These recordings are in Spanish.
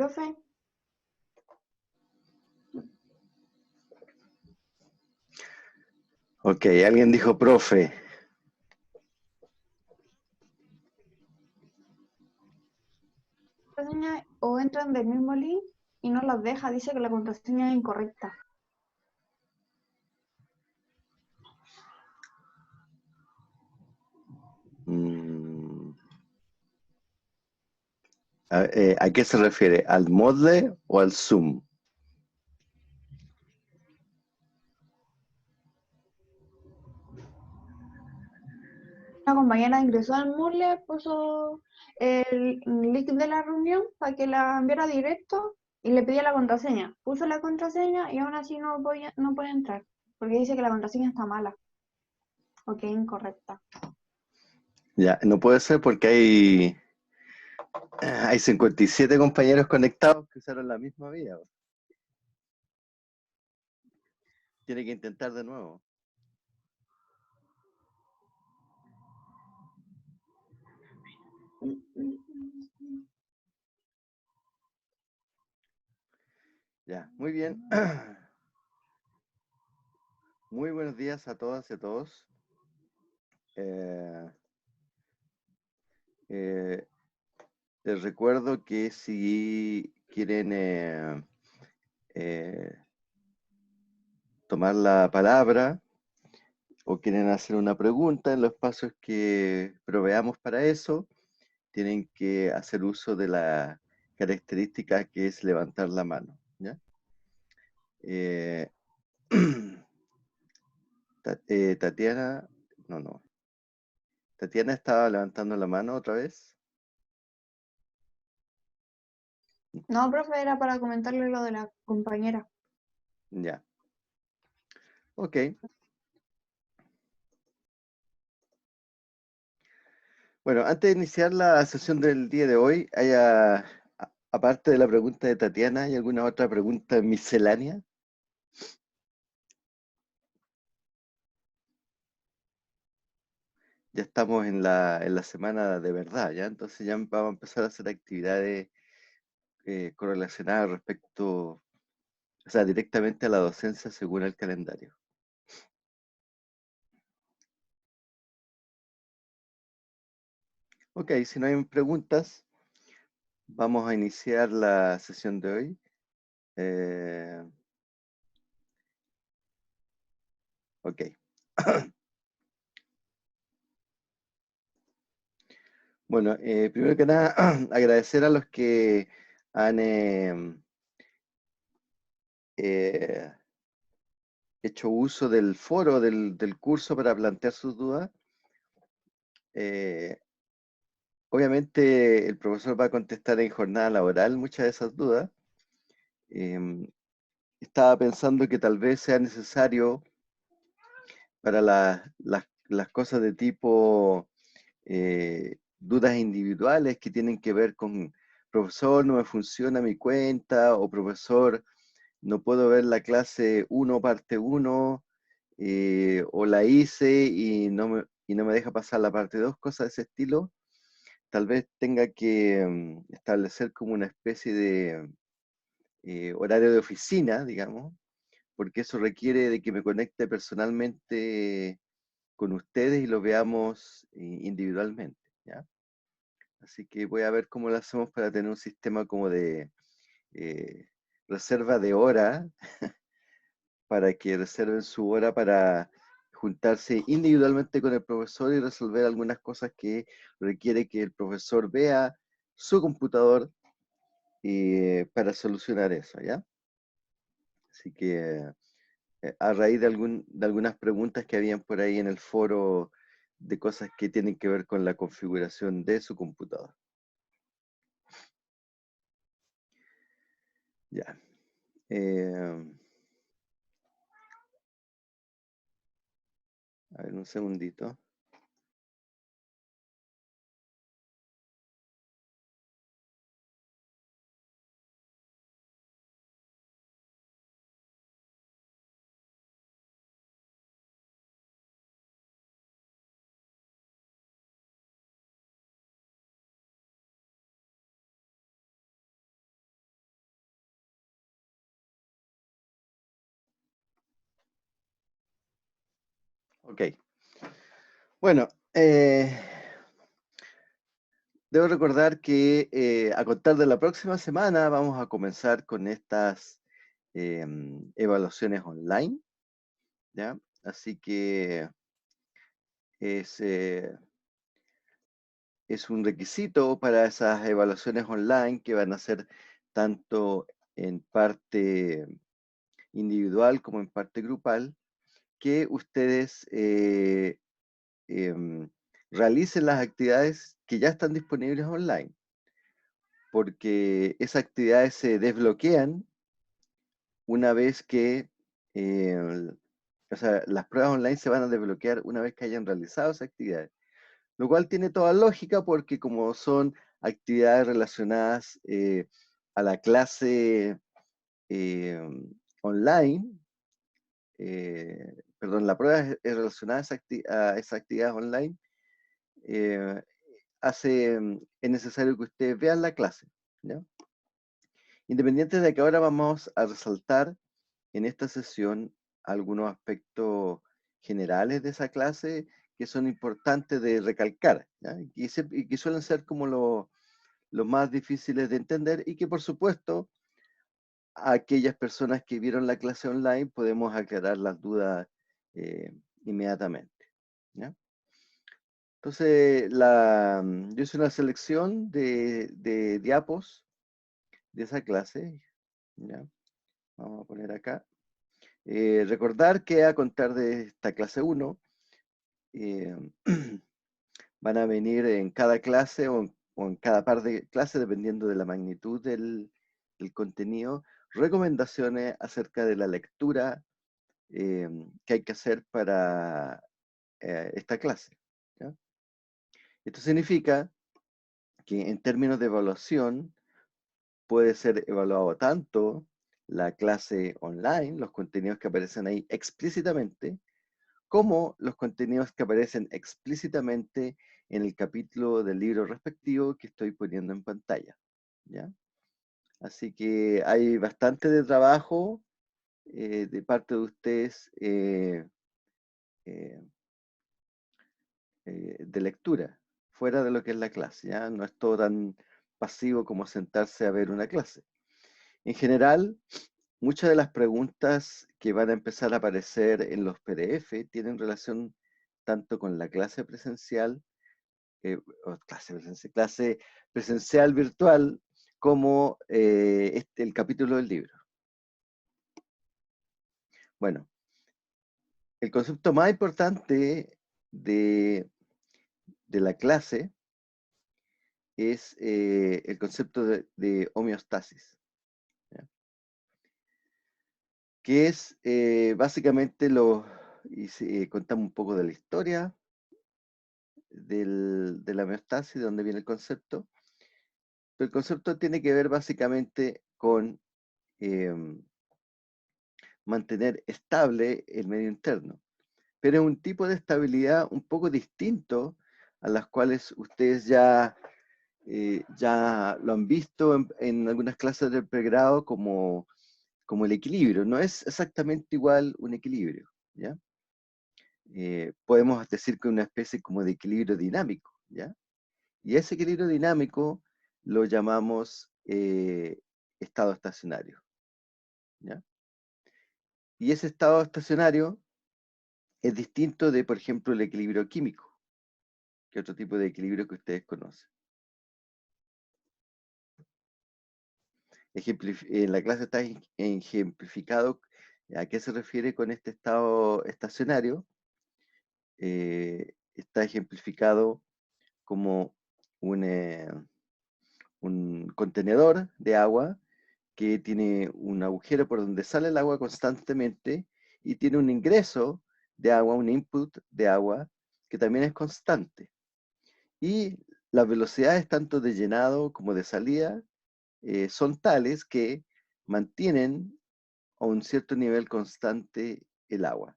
profe. Ok, alguien dijo profe. Contraseña o entran del mismo link y no las deja, dice que la contraseña es incorrecta. Mm, ¿A qué se refiere? ¿Al Moodle o al Zoom? Una compañera ingresó al Moodle, puso el link de la reunión para que la enviara directo y le pedía la contraseña. Puso la contraseña y aún así no puede entrar, porque dice que la contraseña está mala o que es incorrecta. Ya, no puede ser porque hay 57 compañeros conectados que usaron la misma vía. Tiene que intentar de nuevo. Ya, muy bien. Muy buenos días a todas y a todos. Eh, eh, Les recuerdo que si quieren eh, tomar la palabra o quieren hacer una pregunta en los pasos que proveamos para eso, tienen que hacer uso de la característica que es levantar la mano, ¿ya? Eh, Tatiana, no. Tatiana estaba levantando la mano otra vez. No, profe, era para comentarle lo de la compañera. Ya, ok. Bueno, antes de iniciar la sesión del día de hoy, aparte de la pregunta de Tatiana, ¿hay alguna otra pregunta miscelánea? Ya estamos en la semana de verdad, ¿ya? Entonces ya vamos a empezar a hacer actividades correlacionadas respecto, o sea, directamente a la docencia según el calendario. Ok, si no hay preguntas, vamos a iniciar la sesión de hoy. Ok. Bueno, primero que nada, agradecer a los que han eh, hecho uso del foro del curso para plantear sus dudas. Eh, Obviamente el profesor va a contestar en jornada laboral muchas de esas dudas. Em, Estaba pensando que tal vez sea necesario para las cosas de tipo dudas individuales que tienen que ver con, profesor, no me funciona mi cuenta, o profesor, no puedo ver la clase 1 parte 1, o la hice y no me deja pasar la parte 2, cosas de ese estilo. Tal vez tenga que establecer como una especie de horario de oficina, digamos, porque eso requiere de que me conecte personalmente con ustedes y lo veamos individualmente, ¿ya? Así que voy a ver cómo lo hacemos para tener un sistema como de eh, reserva de hora, para que reserven su hora para juntarse individualmente con el profesor y resolver algunas cosas que requiere que el profesor vea su computador para solucionar eso, ¿ya? Así que a raíz de algunas preguntas que habían por ahí en el foro de cosas que tienen que ver con la configuración de su computador. Ya. Eh, a ver, un segundito. Ok. Bueno, debo recordar que a contar de la próxima semana vamos a comenzar con estas evaluaciones online, ¿ya? Así que es, es un requisito para esas evaluaciones online que van a ser tanto en parte individual como en parte grupal, que ustedes em, realicen las actividades que ya están disponibles online, porque esas actividades se desbloquean una vez que, eh, o sea, las pruebas online se van a desbloquear una vez que hayan realizado esas actividades, lo cual tiene toda lógica porque como son actividades relacionadas a la clase eh, online, perdón, la prueba es relacionada a, a esas actividades online, eh, es necesario que ustedes vean la clase, ¿ya? Independiente de que ahora vamos a resaltar en esta sesión algunos aspectos generales de esa clase que son importantes de recalcar, ¿ya? Y que suelen ser como los más difíciles de entender y que por supuesto a aquellas personas que vieron la clase online podemos aclarar las dudas eh, inmediatamente, ¿ya? Entonces, yo hice una selección de diapos de esa clase, ¿ya? Vamos a poner acá. Recordar que a contar de esta clase 1, eh, van a venir en cada clase o en cada par de clases, dependiendo de la magnitud del contenido, recomendaciones acerca de la lectura que hay que hacer para esta clase, ¿ya? Esto significa que en términos de evaluación puede ser evaluado tanto la clase online, los contenidos que aparecen ahí explícitamente, como los contenidos que aparecen explícitamente en el capítulo del libro respectivo que estoy poniendo en pantalla, ¿ya? Así que hay bastante de trabajo de parte de ustedes eh, de lectura, fuera de lo que es la clase, ¿ya? No es todo tan pasivo como sentarse a ver una clase. En general, muchas de las preguntas que van a empezar a aparecer en los PDF tienen relación tanto con la clase presencial, clase presencial virtual, como el capítulo del libro. Bueno, el concepto más importante de la clase es el concepto de homeostasis, ¿ya? Que es básicamente y si contamos un poco de la historia de la homeostasis, de dónde viene el concepto. Pero el concepto tiene que ver básicamente con mantener estable el medio interno, pero es un tipo de estabilidad un poco distinto a las cuales ustedes ya lo han visto en algunas clases del pregrado como el equilibrio. No es exactamente igual un equilibrio, ¿ya? Podemos decir que es una especie como de equilibrio dinámico, ¿ya? Y ese equilibrio dinámico lo llamamos estado estacionario, ¿ya? Y ese estado estacionario es distinto de, por ejemplo, el equilibrio químico, que otro tipo de equilibrio que ustedes conocen. En la clase está ejemplificado a qué se refiere con este estado estacionario. Está ejemplificado como un contenedor de agua que tiene un agujero por donde sale el agua constantemente y tiene un ingreso de agua, un input de agua que también es constante. Y las velocidades tanto de llenado como de salida son tales que mantienen a un cierto nivel constante el agua.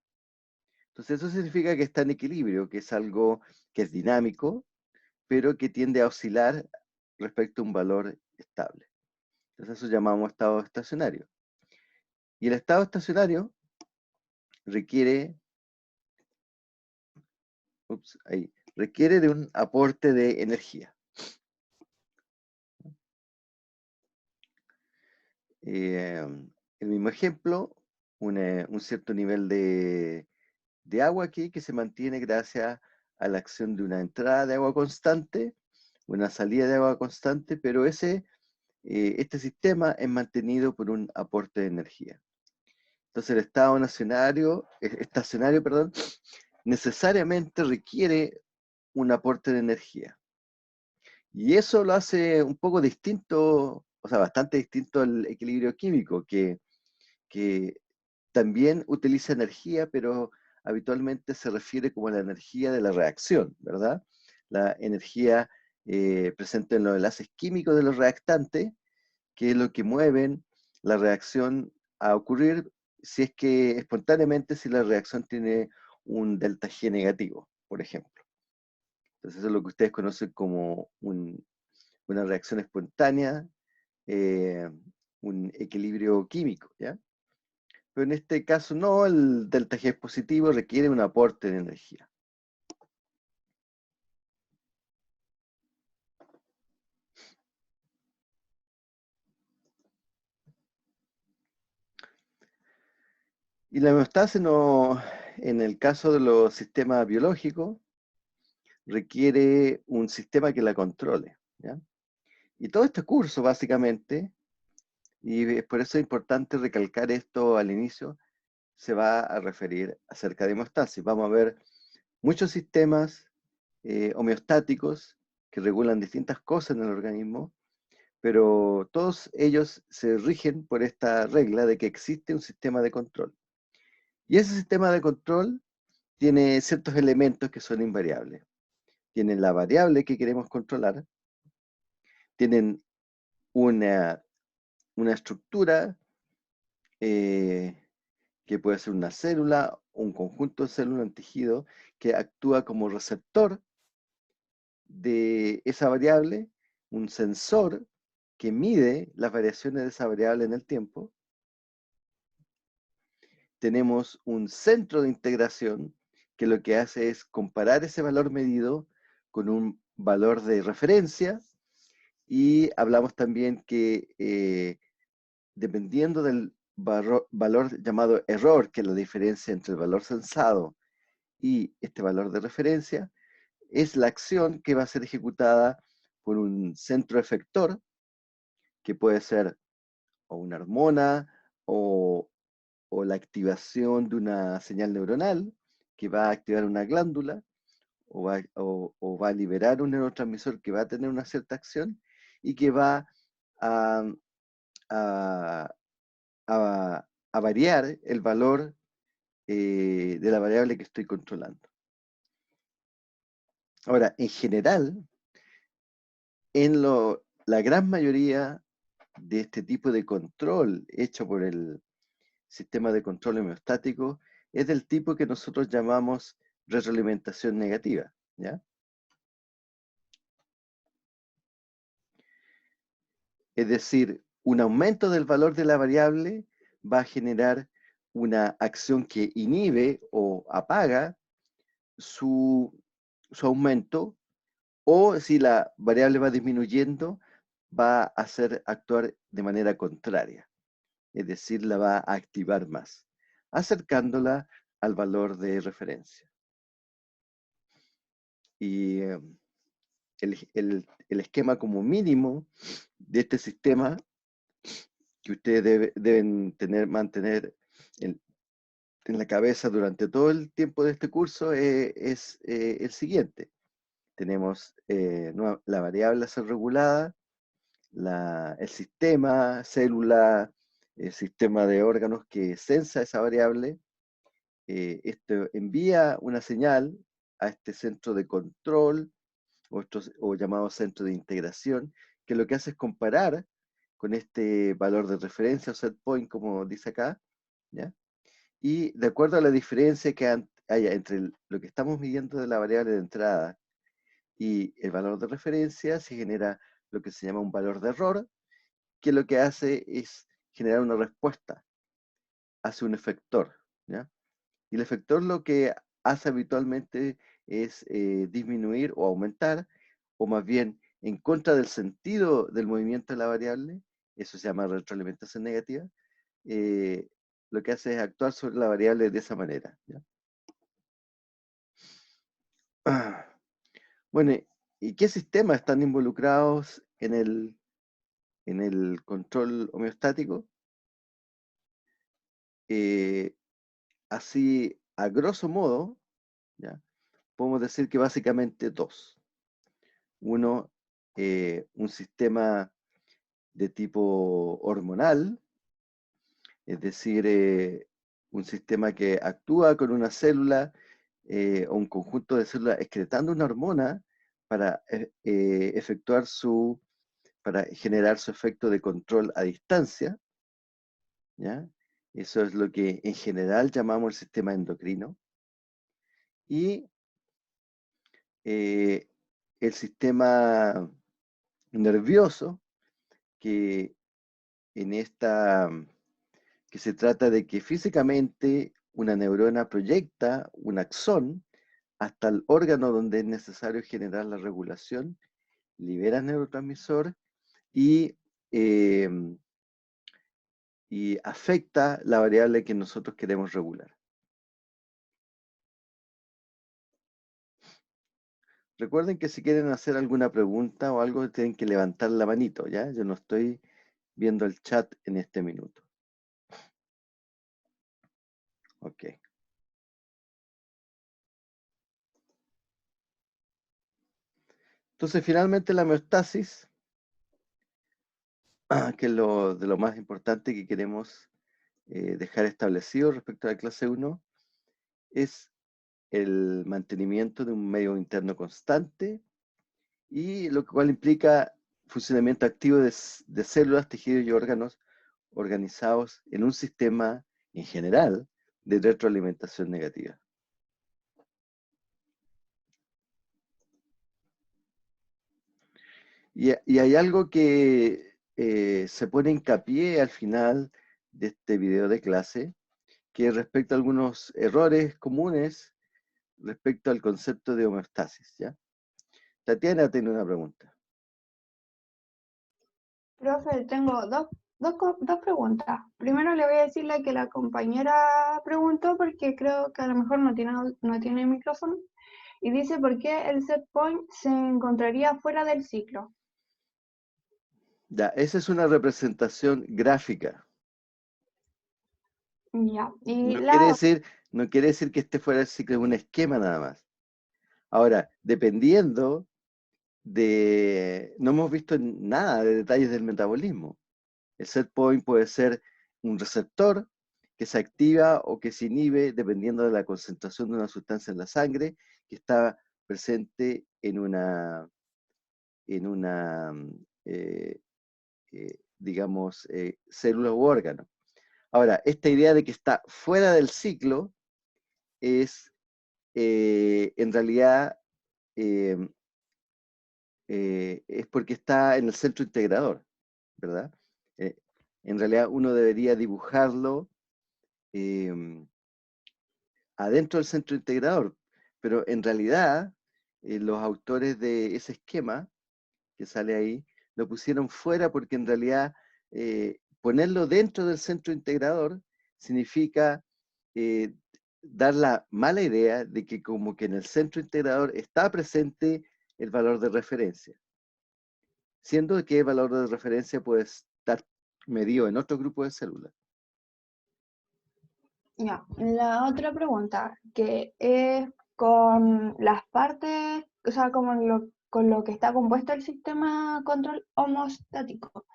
Entonces eso significa que está en equilibrio, que es algo que es dinámico, pero que tiende a oscilar respecto a un valor estable. Entonces eso llamamos estado estacionario. Y el estado estacionario requiere requiere de un aporte de energía. El mismo ejemplo, un cierto nivel de agua aquí que se mantiene gracias a la acción de una entrada de agua constante, una salida de agua constante, pero este sistema es mantenido por un aporte de energía. Entonces el estado estacionario, perdón, necesariamente requiere un aporte de energía. Y eso lo hace un poco distinto, o sea, bastante distinto al equilibrio químico, que también utiliza energía, pero habitualmente se refiere como a la energía de la reacción, ¿verdad? La energía presente en los enlaces químicos de los reactantes, que es lo que mueven la reacción a ocurrir si es que espontáneamente, si la reacción tiene un delta G negativo, por ejemplo. Entonces eso es lo que ustedes conocen como una reacción espontánea, un equilibrio químico, ¿ya? Pero en este caso no, el delta G es positivo, requiere un aporte de energía. Y la homeostasis no, en el caso de los sistemas biológicos, requiere un sistema que la controle, ¿ya? Y todo este curso, básicamente, y por eso es importante recalcar esto al inicio, se va a referir acerca de homeostasis. Vamos a ver muchos sistemas homeostáticos que regulan distintas cosas en el organismo, pero todos ellos se rigen por esta regla de que existe un sistema de control. Y ese sistema de control tiene ciertos elementos que son invariables. Tienen la variable que queremos controlar, tienen una estructura que puede ser una célula, un conjunto de células, un tejido, que actúa como receptor de esa variable, un sensor que mide las variaciones de esa variable en el tiempo. Tenemos un centro de integración que lo que hace es comparar ese valor medido con un valor de referencia, y hablamos también que dependiendo del valor llamado error, que es la diferencia entre el valor censado y este valor de referencia, es la acción que va a ser ejecutada por un centro efector, que puede ser o una hormona o, la activación de una señal neuronal que va a activar una glándula o va a liberar un neurotransmisor que va a tener una cierta acción y que va a, a, a variar el valor de la variable que estoy controlando. Ahora, en general, en la gran mayoría de este tipo de control hecho por el sistema de control homeostático es del tipo que nosotros llamamos retroalimentación negativa, ¿ya? Es decir, un aumento del valor de la variable va a generar una acción que inhibe o apaga su aumento, o si la variable va disminuyendo, va a hacer actuar de manera contraria. Es decir, la va a activar más, acercándola al valor de referencia. Y el esquema como mínimo de este sistema que ustedes deben mantener en la cabeza durante todo el tiempo de este curso es el siguiente. Tenemos la variable a ser regulada, el sistema, célula, el sistema de órganos que sensa esa variable. Esto envía una señal a este centro de control o llamado centro de integración, que lo que hace es comparar con este valor de referencia o set point, como dice acá, ¿ya? Y de acuerdo a la diferencia que haya entre lo que estamos midiendo de la variable de entrada y el valor de referencia, se genera lo que se llama un valor de error, que lo que hace es generar una respuesta hacia un efector, ¿ya? Y el efector lo que hace habitualmente es disminuir o aumentar, o más bien en contra del sentido del movimiento de la variable, eso se llama retroalimentación negativa, lo que hace es actuar sobre la variable de esa manera, ¿ya? Bueno, ¿y qué sistemas están involucrados en el control homeostático? Así, a grosso modo, ¿ya? Podemos decir que básicamente dos. Uno, un sistema de tipo hormonal, es decir, un sistema que actúa con una célula o un conjunto de células excretando una hormona para para generar su efecto de control a distancia, ¿ya? Eso es lo que en general llamamos el sistema endocrino. Y el sistema nervioso, que en que se trata de que físicamente una neurona proyecta un axón hasta el órgano donde es necesario generar la regulación, libera neurotransmisor y, eh, y afecta la variable que nosotros queremos regular. Recuerden que si quieren hacer alguna pregunta o algo, tienen que levantar la manito, ¿ya? Yo no estoy viendo el chat en este minuto. Ok. Entonces, finalmente la homeostasis, que es de lo más importante que queremos dejar establecido respecto a la clase 1, es el mantenimiento de un medio interno constante y lo cual implica funcionamiento activo de células, tejidos y órganos organizados en un sistema en general de retroalimentación negativa. Y hay algo que se pone hincapié al final de este video de clase, que respecto a algunos errores comunes respecto al concepto de homeostasis, ¿ya? Tatiana tiene una pregunta. Profe, tengo dos preguntas. Primero le voy a decir la que la compañera preguntó porque creo que a lo mejor no tiene micrófono. Y dice por qué el set point se encontraría fuera del ciclo. Ya, esa es una representación gráfica. Ya. Y No quiere la decir, no quiere decir que esté fuera del ciclo, es un esquema nada más. Ahora, dependiendo no hemos visto nada de detalles del metabolismo. El set point puede ser un receptor que se activa o que se inhibe dependiendo de la concentración de una sustancia en la sangre que está presente en eh, digamos, célula u órgano. Ahora, esta idea de que está fuera del ciclo es, en realidad, eh, es porque está en el centro integrador, ¿verdad? Eh, en realidad uno debería dibujarlo adentro del centro integrador, pero en realidad los autores de ese esquema que sale ahí lo pusieron fuera porque en realidad ponerlo dentro del centro integrador significa eh, dar la mala idea de que como que en el centro integrador está presente el valor de referencia, siendo que el valor de referencia puede estar medido en otro grupo de células. Ya, la otra pregunta, que es con las partes, o sea, con lo que está compuesto el sistema control homostático,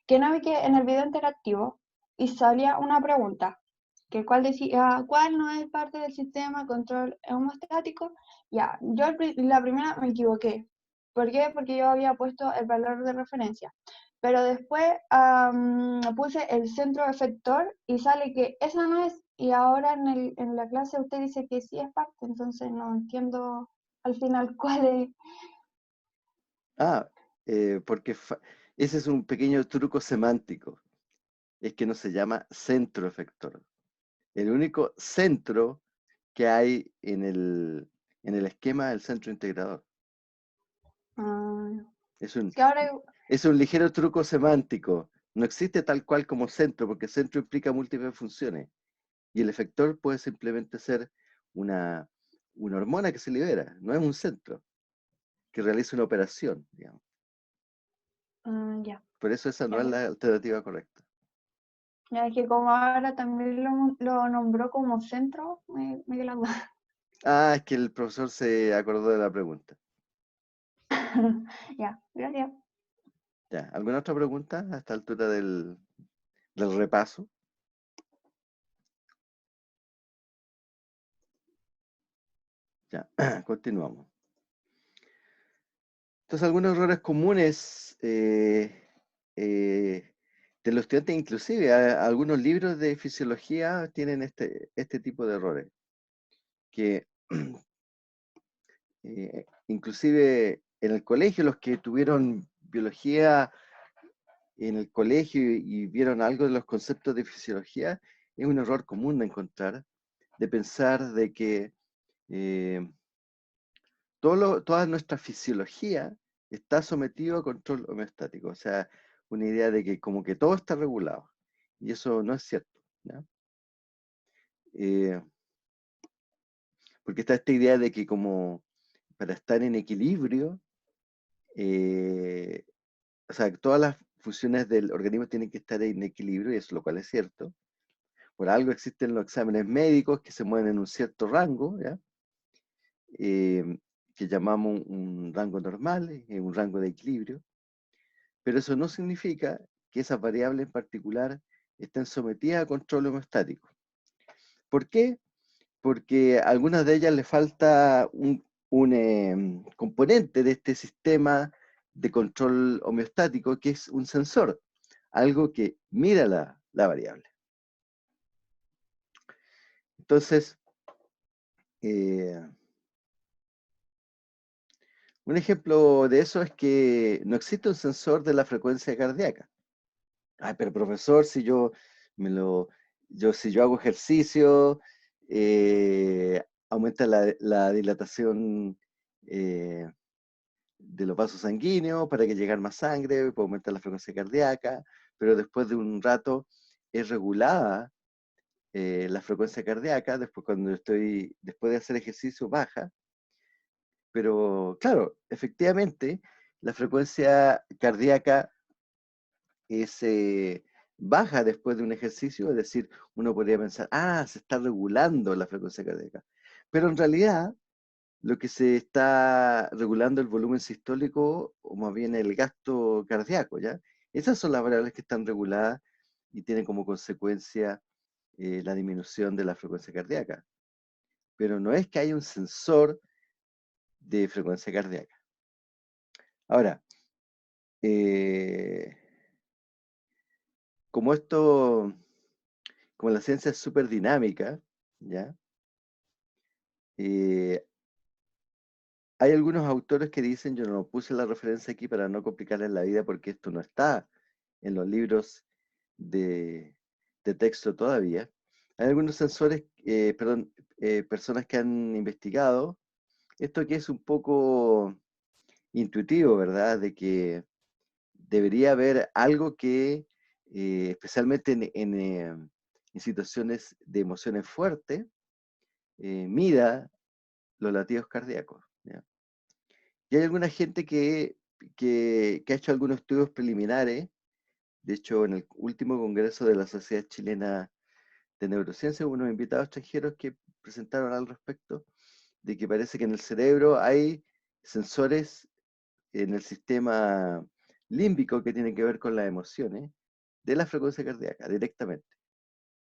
que no vi que en el video interactivo y salía una pregunta, que cuál decía, ¿cuál no es parte del sistema control homostático? Ya, la primera me equivoqué. ¿Por qué? Porque yo había puesto el valor de referencia. Pero después puse el centro efector y sale que esa no es, y ahora en la clase usted dice que sí es parte, entonces no entiendo al final cuál es. Ah, porque ese es un pequeño truco semántico. Es que no se llama centro efector. El único centro que hay en el esquema del centro integrador. Ah, Es un, que ahora, es un ligero truco semántico. No existe tal cual como centro, porque centro implica múltiples funciones. Y el efector puede simplemente ser una, una hormona que se libera, no es un centro, que realiza una operación, digamos. ya, Por eso esa no ya, es la alternativa correcta. ya es que como ahora también lo nombró como centro, me dio la duda. Ah, es que el profesor se acordó de la pregunta. Ya, gracias. Ya, ¿alguna otra pregunta a esta altura del repaso? Ya, continuamos. Entonces, algunos errores comunes de los estudiantes, inclusive algunos libros de fisiología tienen este tipo de errores, que inclusive en el colegio, los que tuvieron biología en el colegio y vieron algo de los conceptos de fisiología, es un error común de encontrar, de pensar de que eh, toda nuestra fisiología está sometido a control homeostático, o sea, una idea de que como que todo está regulado, y eso no es cierto, ¿ya? Eh, porque está esta idea de que como para estar en equilibrio, eh, o sea, todas las funciones del organismo tienen que estar en equilibrio, y eso lo cual es cierto. Por algo existen los exámenes médicos que se mueven en un cierto rango, ¿ya? Que llamamos un rango normal, un rango de equilibrio, pero eso no significa que esas variables en particular estén sometidas a control homeostático. ¿Por qué? Porque a algunas de ellas le falta un componente de este sistema de control homeostático, que es un sensor, algo que mira la variable. Entonces, eh, un ejemplo de eso es que no existe un sensor de la frecuencia cardíaca. Ay, pero profesor, si yo me lo, si yo hago ejercicio, aumenta la dilatación eh, de los vasos sanguíneos para que llegue más sangre, puede aumentar la frecuencia cardíaca, pero después de un rato es regulada la frecuencia cardíaca, después de hacer ejercicio baja, pero claro, efectivamente, la frecuencia cardíaca es baja después de un ejercicio, es decir, uno podría pensar, se está regulando la frecuencia cardíaca. Pero en realidad, lo que se está regulando el volumen sistólico, o más bien el gasto cardíaco, ¿ya? Esas son las variables que están reguladas y tienen como consecuencia la disminución de la frecuencia cardíaca. Pero no es que haya un sensor de frecuencia cardíaca. Ahora, eh, como esto, como la ciencia es súper dinámica, ¿ya? Eh, hay algunos autores que dicen, yo no puse la referencia aquí para no complicarles la vida porque esto no está en los libros de, de texto todavía. Hay algunos sensores, personas que han investigado esto que es un poco intuitivo, ¿verdad? De que debería haber algo que, especialmente en situaciones de emociones fuertes, mida los latidos cardíacos, ¿ya? Y hay alguna gente que ha hecho algunos estudios preliminares. De hecho, en el último congreso de la Sociedad Chilena de Neurociencia, hubo unos invitados extranjeros que presentaron al respecto, de que parece que en el cerebro hay sensores en el sistema límbico que tienen que ver con las emociones de la frecuencia cardíaca directamente,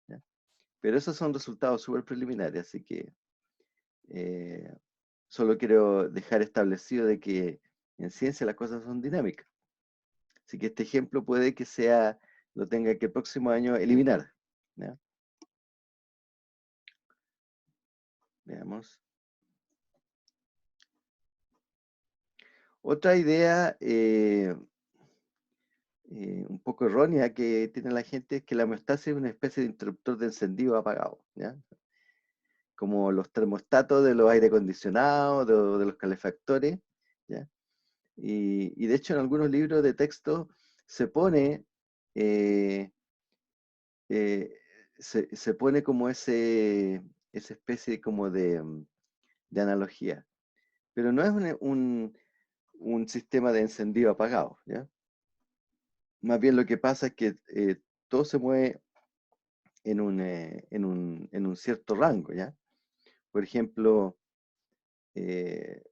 ¿ya? Pero esos son resultados súper preliminares, así que eh, solo quiero dejar establecido de que en ciencia las cosas son dinámicas. Así que este ejemplo puede que lo tenga que el próximo año eliminar, ¿ya? Veamos. Otra idea un poco errónea que tiene la gente es que la homeostasis es una especie de interruptor de encendido apagado, ¿ya? como los termostatos de los aire acondicionados, de los calefactores, ¿ya? Y de hecho en algunos libros de texto se pone, eh, eh, se pone como esa especie como de analogía. Pero no es un sistema de encendido apagado, ¿ya? Más bien lo que pasa es que todo se mueve en un cierto rango, ¿ya? Por ejemplo, eh,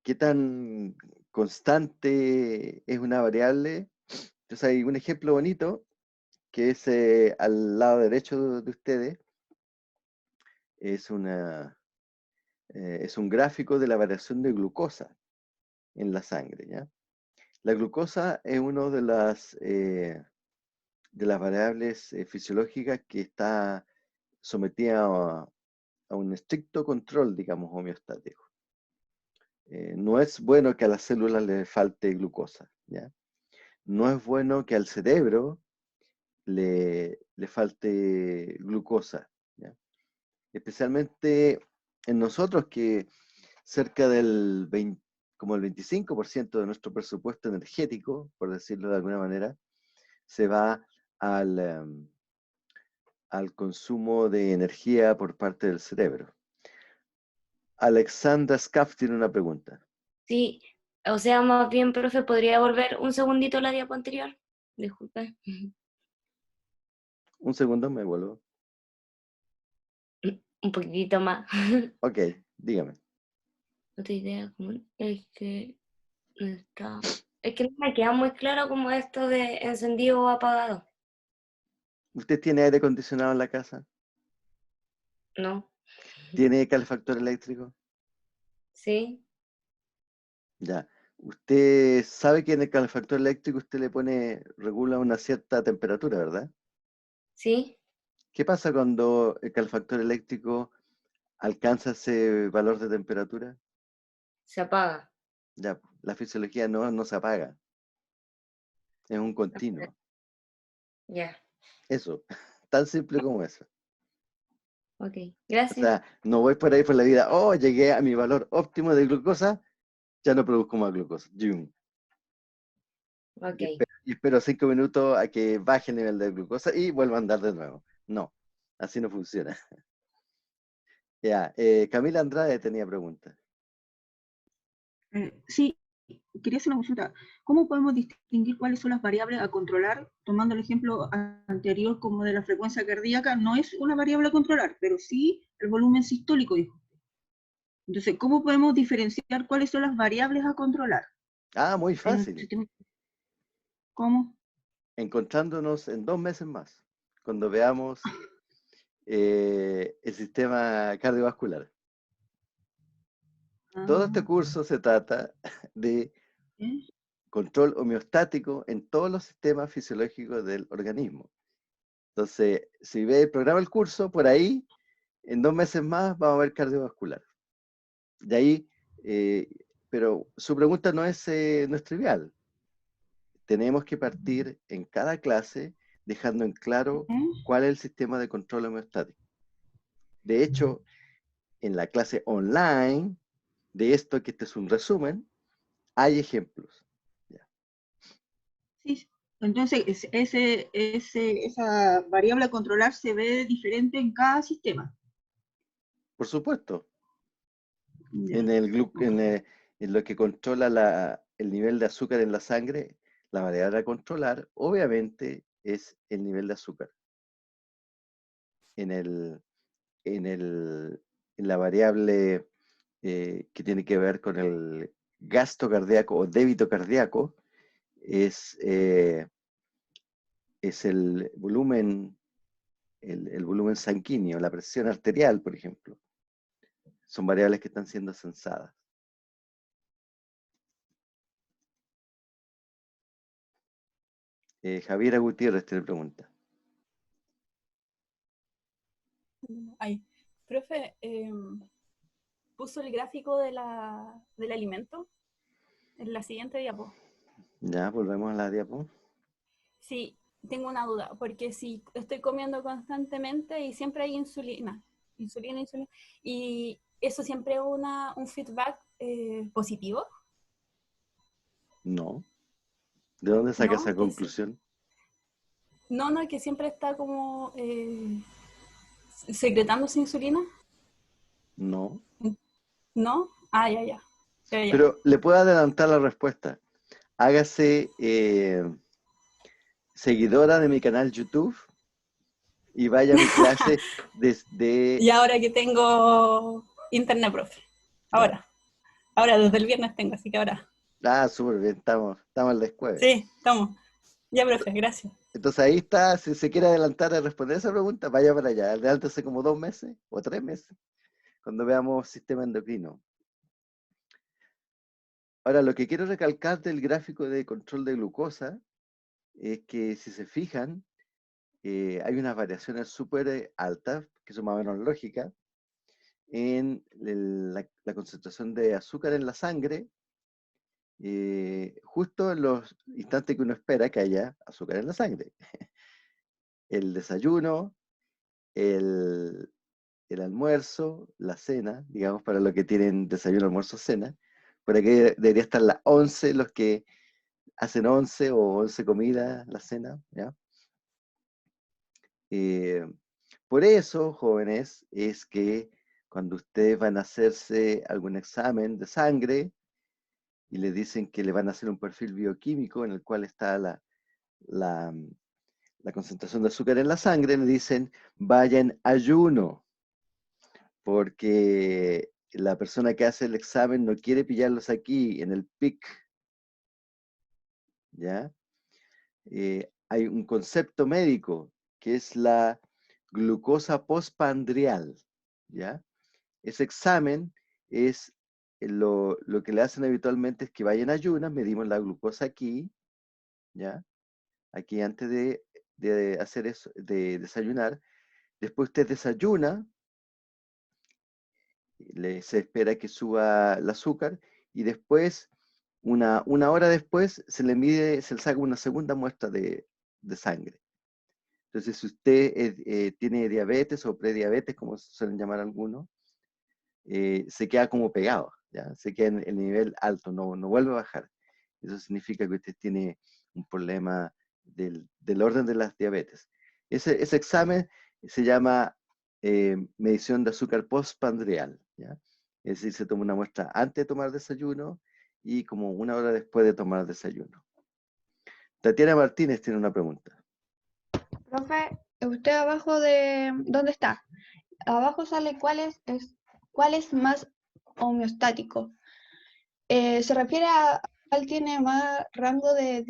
¿qué tan constante es una variable? Entonces hay un ejemplo bonito que es al lado derecho de ustedes, es es un gráfico de la variación de glucosa en la sangre, ¿ya? La glucosa es una de las variables fisiológicas que está sometida a un estricto control, digamos, homeostático. No es bueno que a las células les falte glucosa, ¿ya? No es bueno que al cerebro le falte glucosa, ¿ya? Especialmente en nosotros que cerca del 20, como el 25% de nuestro presupuesto energético, por decirlo de alguna manera, se va al consumo de energía por parte del cerebro. Alexandra Scaff tiene una pregunta. Sí, o sea, más bien, profe, ¿podría volver un segundito a la diapo anterior? Disculpe. Un segundo, me vuelvo. Un poquitito más. Ok, dígame. Otra idea común es que no está. Es que no me queda muy claro como esto de encendido o apagado. ¿Usted tiene aire acondicionado en la casa? ¿No? ¿Tiene calefactor eléctrico? ¿Sí? Ya. Usted sabe que en el calefactor eléctrico usted le pone, regula una cierta temperatura, ¿verdad? ¿Sí? ¿Qué pasa cuando el calefactor eléctrico alcanza ese valor de temperatura? Se apaga. Ya, la fisiología no se apaga, es un continuo. Ya. Eso, tan simple como eso. Ok. O Gracias. sea, no voy por ahí por la vida, oh, llegué a mi valor óptimo de glucosa, ya no produzco más glucosa. ¡Yum! Ok. Y espero 5 minutos a que baje el nivel de glucosa y vuelva a andar de nuevo. No, así no funciona. Ya, Camila Andrade tenía preguntas. Sí, quería hacer una consulta. ¿Cómo podemos distinguir cuáles son las variables a controlar? Tomando el ejemplo anterior como de la frecuencia cardíaca, no es una variable a controlar, pero sí el volumen sistólico, dijo. Entonces, ¿cómo podemos diferenciar cuáles son las variables a controlar? Ah, muy fácil. ¿Cómo? Encontrándonos en 2 meses más, cuando veamos el sistema cardiovascular. Todo este curso se trata de ¿Eh? control homeostático en todos los sistemas fisiológicos del organismo. Entonces, si ve el programa del curso, por ahí, en 2 meses más vamos a ver cardiovascular. De ahí, pero su pregunta no es trivial. Tenemos que partir en cada clase dejando en claro cuál es el sistema de control homeostático. De hecho, en la clase online de esto, que este es un resumen, hay ejemplos. ¿Ya? Sí, entonces esa variable a controlar se ve diferente en cada sistema. Por supuesto, Ya. en lo que controla el nivel de azúcar en la sangre, la variable a controlar, obviamente, es el nivel de azúcar. En el, en la variable que tiene que ver con el gasto cardíaco o débito cardíaco, es el volumen, el volumen sanguíneo, la presión arterial, por ejemplo. Son variables que están siendo censadas. Javiera Gutiérrez tiene pregunta. Ay, profe, puso el gráfico del alimento en la siguiente diapo. Ya, volvemos a la diapo. Sí, tengo una duda, porque si estoy comiendo constantemente y siempre hay insulina, insulina. Y eso siempre es un feedback positivo. No. ¿De dónde saca No, esa conclusión? no, que siempre está como secretándose insulina. No. ¿No? Ah, ya. Ya. Pero le puedo adelantar la respuesta. Hágase seguidora de mi canal YouTube y vaya a mi clase desde... Y ahora que tengo internet, profe. Ahora, desde el viernes tengo, así que ahora. Ah, súper bien, estamos en la escuela. Sí, estamos. Ya, profe, gracias. Entonces ahí está, si se quiere adelantar a responder esa pregunta, vaya para allá. Adelántese como 2 meses o 3 meses, cuando veamos sistema endocrino. Ahora, lo que quiero recalcar del gráfico de control de glucosa es que si se fijan, hay unas variaciones súper altas, que son más o menos lógicas, en la concentración de azúcar en la sangre, justo en los instantes que uno espera que haya azúcar en la sangre. El desayuno, el almuerzo, la cena, digamos, para los que tienen desayuno, almuerzo, cena. Por aquí debería estar las 11, los que hacen 11 o 11 comidas, la cena, ¿ya? Por eso, jóvenes, es que cuando ustedes van a hacerse algún examen de sangre y les dicen que le van a hacer un perfil bioquímico en el cual está la concentración de azúcar en la sangre, le dicen, vaya en ayuno, porque la persona que hace el examen no quiere pillarlos aquí, en el pic, ¿ya? Hay un concepto médico que es la glucosa postpandrial, ¿ya? Ese examen es lo que le hacen habitualmente es que vayan a ayunas, medimos la glucosa aquí, ¿ya? Aquí antes de hacer eso, de desayunar. Después usted desayuna, se espera que suba el azúcar y después, una hora después, se le saca una segunda muestra de sangre. Entonces, si usted tiene diabetes o prediabetes, como se suelen llamar algunos, se queda como pegado, ¿ya? Se queda en el nivel alto, no vuelve a bajar. Eso significa que usted tiene un problema del orden de las diabetes. Ese examen se llama medición de azúcar postpandrial, ¿ya? Es decir, se toma una muestra antes de tomar desayuno y como una hora después de tomar desayuno. Tatiana Martínez tiene una pregunta. Profe, usted abajo de... ¿Dónde está? Abajo sale cuál es más homeostático. ¿Se refiere a cuál tiene más rango de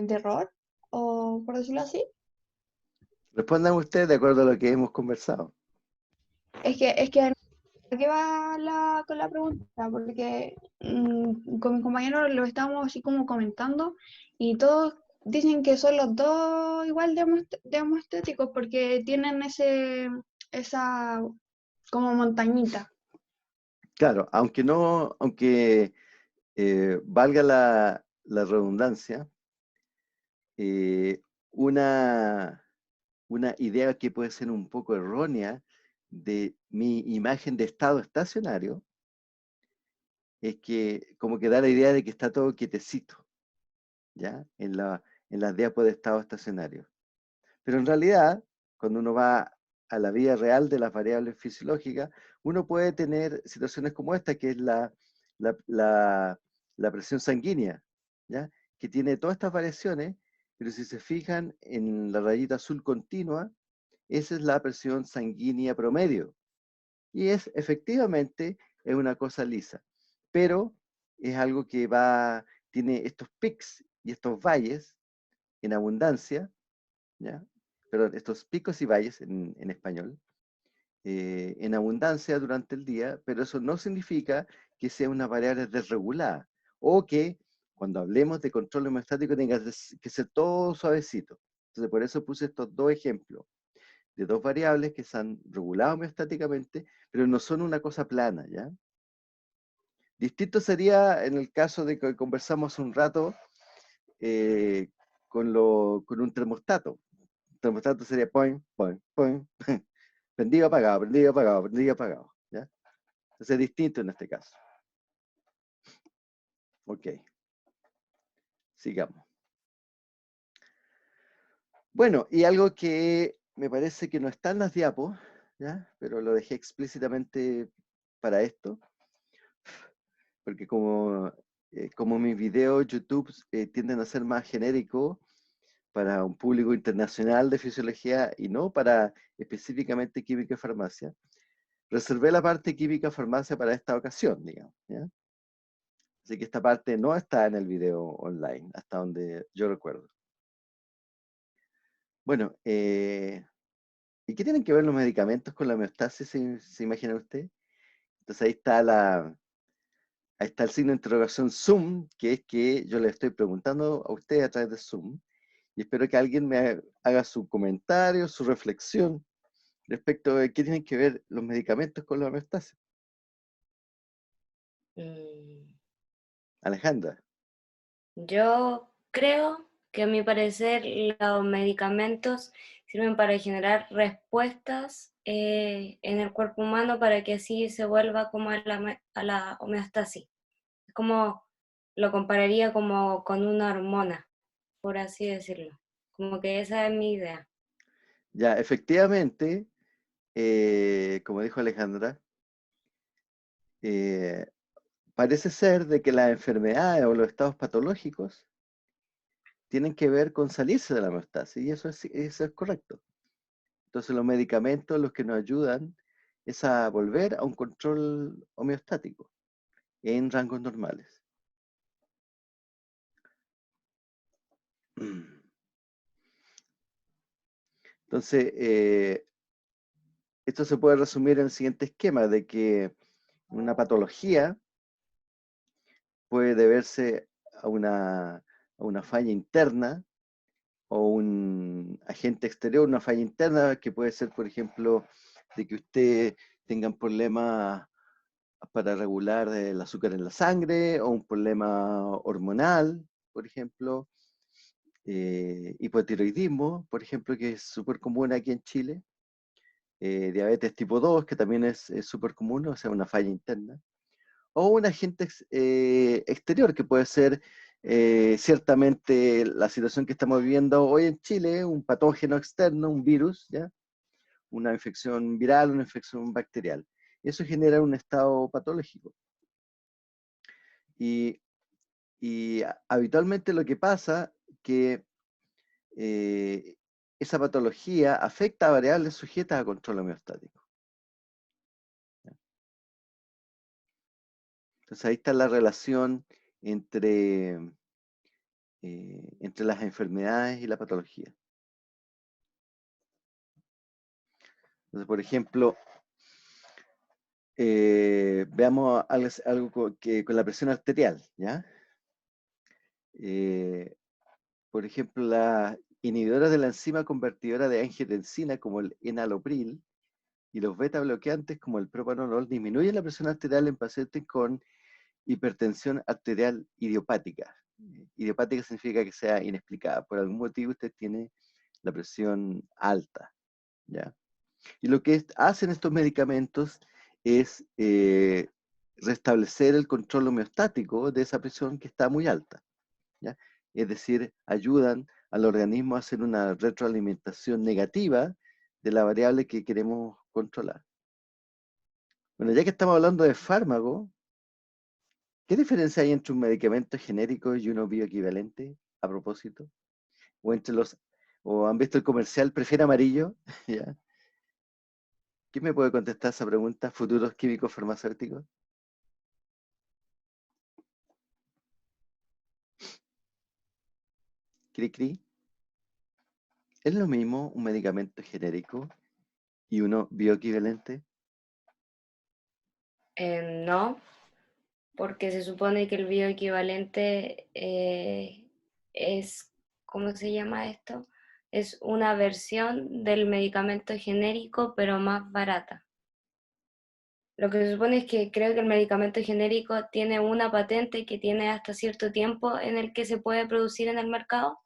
error? ¿O por decirlo así? Respondan ustedes de acuerdo a lo que hemos conversado. Es que ¿qué va con la pregunta? Porque con mis compañeros lo estamos así como comentando y todos dicen que son los dos igual de homoestéticos porque tienen esa como montañita. Claro, aunque valga la redundancia, una idea que puede ser un poco errónea de mi imagen de estado estacionario es que como que da la idea de que está todo quietecito, ¿ya? En las diapos de estado estacionario. Pero en realidad, cuando uno va a la vida real de las variables fisiológicas, uno puede tener situaciones como esta, que es la presión sanguínea, ¿ya? Que tiene todas estas variaciones, pero si se fijan en la rayita azul continua, esa es la presión sanguínea promedio. Y efectivamente es una cosa lisa, pero es algo que tiene estos pics y estos valles en abundancia, ¿ya? Perdón, estos picos y valles en español, en abundancia durante el día, pero eso no significa que sea una variable desregulada o que cuando hablemos de control homeostático tenga que ser todo suavecito. Entonces, por eso puse estos dos ejemplos de dos variables que están reguladas homeostáticamente, pero no son una cosa plana, ¿ya? Distinto sería en el caso de que conversamos un rato con un termostato. El termostato sería point, point, point. Prendido, apagado, prendido, apagado, prendido, apagado. ¿Ya? Entonces es distinto en este caso. Ok. Sigamos. Bueno, y algo que me parece que no está en las diapos, ¿ya? Pero lo dejé explícitamente para esto, porque como mis videos YouTube tienden a ser más genéricos para un público internacional de fisiología y no para específicamente química y farmacia, reservé la parte química farmacia para esta ocasión, digamos, ¿ya? Así que esta parte no está en el video online, hasta donde yo recuerdo. Bueno, ¿y qué tienen que ver los medicamentos con la homeostasis, se imagina usted? Entonces ahí está el signo de interrogación Zoom, que es que yo le estoy preguntando a usted a través de Zoom, y espero que alguien me haga su comentario, su reflexión respecto de qué tienen que ver los medicamentos con la homeostasis. Alejandra. Yo creo que a mi parecer los medicamentos sirven para generar respuestas en el cuerpo humano para que así se vuelva como a la homeostasis. Es como, lo compararía como con una hormona, por así decirlo. Como que esa es mi idea. Ya, efectivamente, como dijo Alejandra, parece ser de que las enfermedades o los estados patológicos tienen que ver con salirse de la homeostasis, y eso es correcto. Entonces los medicamentos los que nos ayudan es a volver a un control homeostático en rangos normales. Entonces, esto se puede resumir en el siguiente esquema, de que una patología puede deberse a una falla interna o un agente exterior, una falla interna que puede ser, por ejemplo, de que usted tenga problemas para regular el azúcar en la sangre o un problema hormonal, por ejemplo, hipotiroidismo, por ejemplo, que es súper común aquí en Chile, diabetes tipo 2, que también es súper común, o sea, una falla interna, o un agente exterior, que puede ser ciertamente la situación que estamos viviendo hoy en Chile, un patógeno externo, un virus, ¿ya? Una infección viral, una infección bacterial. Eso genera un estado patológico. Y habitualmente lo que pasa que esa patología afecta a variables sujetas a control homeostático. Entonces ahí está la relación entre las enfermedades y la patología. Entonces, por ejemplo, veamos algo con la presión arterial, ¿ya? Por ejemplo, las inhibidoras de la enzima convertidora de angiotensina, como el enalapril, y los beta bloqueantes, como el propanolol, disminuyen la presión arterial en pacientes con hipertensión arterial idiopática. Idiopática significa que sea inexplicada. Por algún motivo usted tiene la presión alta, ¿ya? Y lo que hacen estos medicamentos es restablecer el control homeostático de esa presión que está muy alta, ¿ya? Es decir, ayudan al organismo a hacer una retroalimentación negativa de la variable que queremos controlar. Bueno, ya que estamos hablando de fármaco, ¿qué diferencia hay entre un medicamento genérico y uno bioequivalente, a propósito? ¿O han visto el comercial Prefiere Amarillo? ¿Ya? ¿Quién me puede contestar esa pregunta? ¿Futuros químicos farmacéuticos? ¿Cri, cri? ¿Es lo mismo un medicamento genérico y uno bioequivalente? No, porque se supone que el bioequivalente es, ¿cómo se llama esto? Es una versión del medicamento genérico, pero más barata. Lo que se supone es que creo que el medicamento genérico tiene una patente que tiene hasta cierto tiempo en el que se puede producir en el mercado,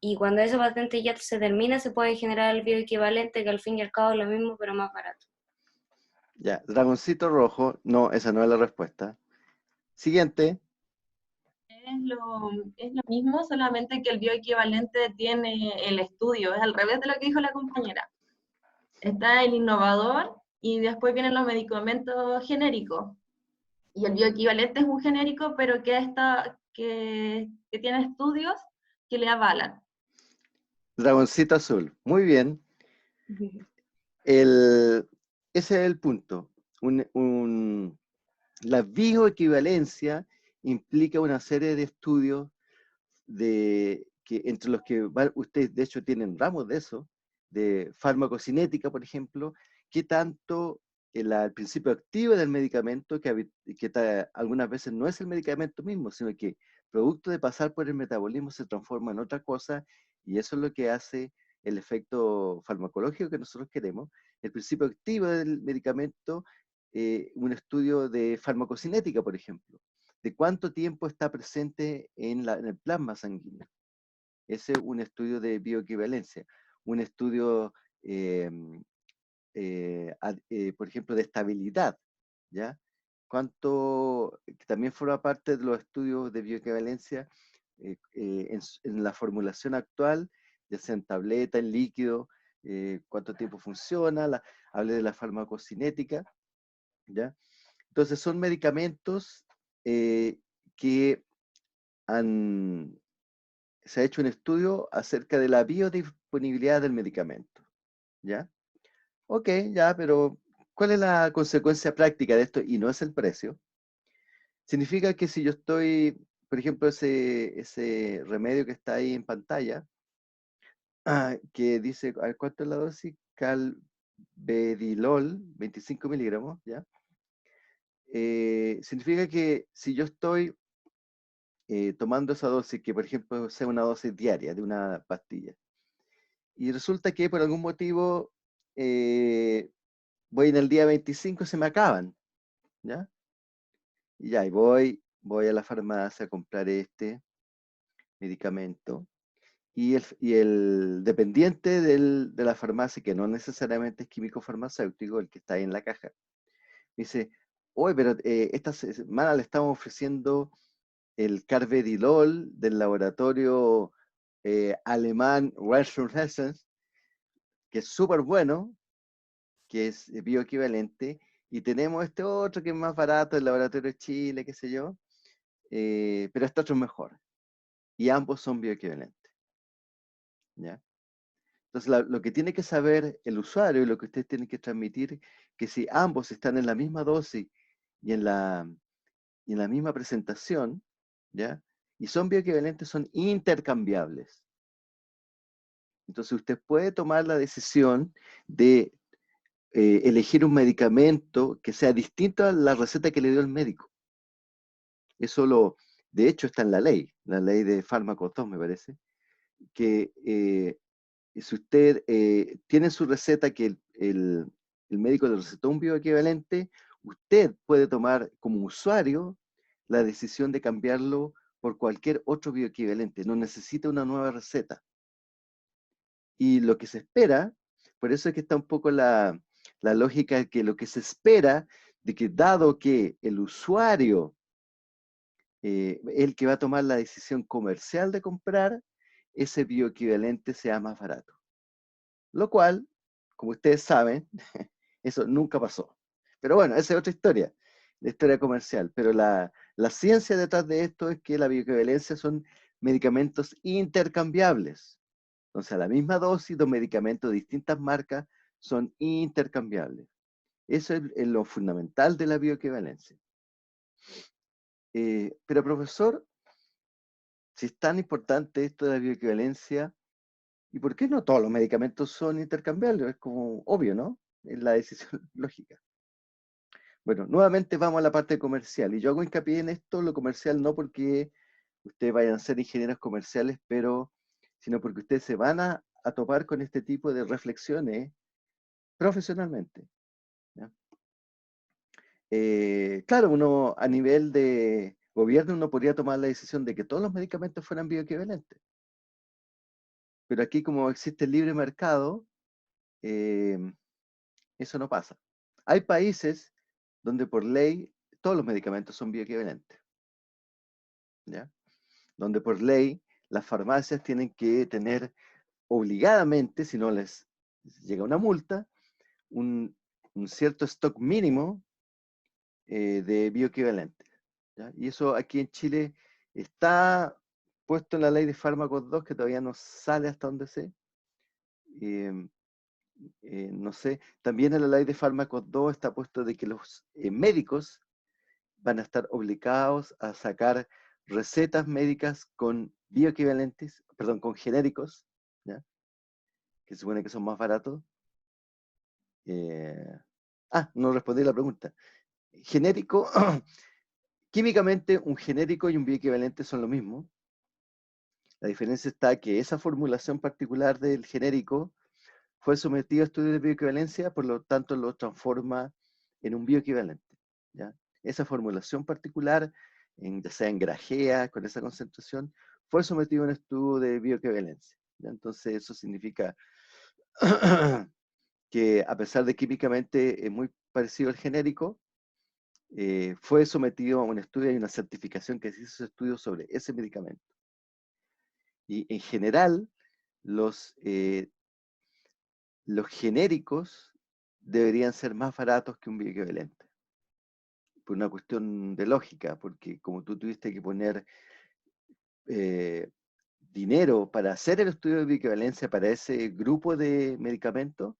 y cuando esa patente ya se termina, se puede generar el bioequivalente, que al fin y al cabo es lo mismo, pero más barato. Ya, dragoncito rojo. No, esa no es la respuesta. Siguiente. Es lo mismo, solamente que el bioequivalente tiene el estudio, es al revés de lo que dijo la compañera. Está el innovador y después vienen los medicamentos genéricos. Y el bioequivalente es un genérico, pero que tiene estudios que le avalan. Dragoncito azul. Muy bien. Ese es el punto. La bioequivalencia implica una serie de estudios entre los que ustedes de hecho tienen ramos de eso, de farmacocinética, por ejemplo, qué tanto el principio activo del medicamento, algunas veces no es el medicamento mismo, sino que producto de pasar por el metabolismo se transforma en otra cosa, y eso es lo que hace el efecto farmacológico que nosotros queremos. El principio activo del medicamento, un estudio de farmacocinética, por ejemplo, de cuánto tiempo está presente en el plasma sanguíneo. Ese es un estudio de bioequivalencia. Un estudio, por ejemplo, de estabilidad, ¿ya? Que también forma parte de los estudios de bioequivalencia en la formulación actual, ya sea en tableta, en líquido, cuánto tiempo funciona, hablé de la farmacocinética, ¿ya? Entonces son medicamentos que se ha hecho un estudio acerca de la biodisponibilidad del medicamento, ¿ya? Ok, ya, pero ¿cuál es la consecuencia práctica de esto? Y no es el precio. Significa que si yo estoy, por ejemplo, ese remedio que está ahí en pantalla, que dice, a ver, ¿cuánto es la dosis? Calvedilol, 25 miligramos, ¿ya? Significa que si yo estoy tomando esa dosis, que por ejemplo sea una dosis diaria de una pastilla, y resulta que por algún motivo voy en el día 25 y se me acaban, ¿ya? Y ya, y voy a la farmacia a comprar este medicamento, y el dependiente de la farmacia, que no necesariamente es químico farmacéutico, el que está ahí en la caja, me dice, oye, pero esta semana le estamos ofreciendo el carvedilol del laboratorio alemán Ressourcen, que es súper bueno, que es bioequivalente, y tenemos este otro que es más barato, el laboratorio Chile, qué sé yo, pero este otro es mejor, y ambos son bioequivalentes, ¿ya? Entonces, lo que tiene que saber el usuario y lo que ustedes tienen que transmitir, que si ambos están en la misma dosis y en la misma presentación, ¿ya? Y son bioequivalentes, son intercambiables. Entonces usted puede tomar la decisión de elegir un medicamento que sea distinto a la receta que le dio el médico. De hecho, está en la ley de fármacos 2, me parece, que si usted tiene su receta que el médico le recetó un bioequivalente, usted puede tomar como usuario la decisión de cambiarlo por cualquier otro bioequivalente. No necesita una nueva receta. Y lo que se espera, por eso es que está un poco la lógica de que lo que se espera de que dado que el usuario el que va a tomar la decisión comercial de comprar, ese bioequivalente sea más barato. Lo cual, como ustedes saben, eso nunca pasó. Pero bueno, esa es otra historia, la historia comercial. Pero la ciencia detrás de esto es que la bioequivalencia son medicamentos intercambiables. Entonces, a la misma dosis, dos medicamentos de distintas marcas son intercambiables. Eso es lo fundamental de la bioequivalencia. Pero profesor, si es tan importante esto de la bioequivalencia, ¿y por qué no todos los medicamentos son intercambiables? Es como obvio, ¿no? Es la decisión lógica. Bueno, nuevamente vamos a la parte comercial. Y yo hago hincapié en esto, lo comercial, no porque ustedes vayan a ser ingenieros comerciales, sino porque ustedes se van a topar con este tipo de reflexiones profesionalmente, ¿ya? Claro, uno a nivel de gobierno uno podría tomar la decisión de que todos los medicamentos fueran bioequivalentes. Pero aquí, como existe el libre mercado, eso no pasa. Hay países donde por ley todos los medicamentos son bioequivalentes, ¿ya? Donde por ley las farmacias tienen que tener obligadamente, si no les llega una multa, un cierto stock mínimo de bioequivalentes, ¿ya? Y eso aquí en Chile está puesto en la ley de fármacos 2, que todavía no sale hasta donde sé. No sé, también en la ley de fármacos 2 está puesto de que los médicos van a estar obligados a sacar recetas médicas con bioequivalentes, perdón, con genéricos, ¿ya? Que se supone que son más baratos. No respondí la pregunta. Genérico, químicamente un genérico y un bioequivalente son lo mismo. La diferencia está que esa formulación particular del genérico fue sometido a estudios de bioequivalencia, por lo tanto lo transforma en un bioequivalente, ¿ya? Esa formulación particular, ya sea en grajea, con esa concentración, fue sometido a un estudio de bioequivalencia, ¿ya? Entonces eso significa que a pesar de químicamente es muy parecido al genérico, fue sometido a un estudio y una certificación que se hizo estudio sobre ese medicamento. Y en general, los genéricos deberían ser más baratos que un bioequivalente. Por una cuestión de lógica, porque como tú tuviste que poner dinero para hacer el estudio de bioequivalencia para ese grupo de medicamentos,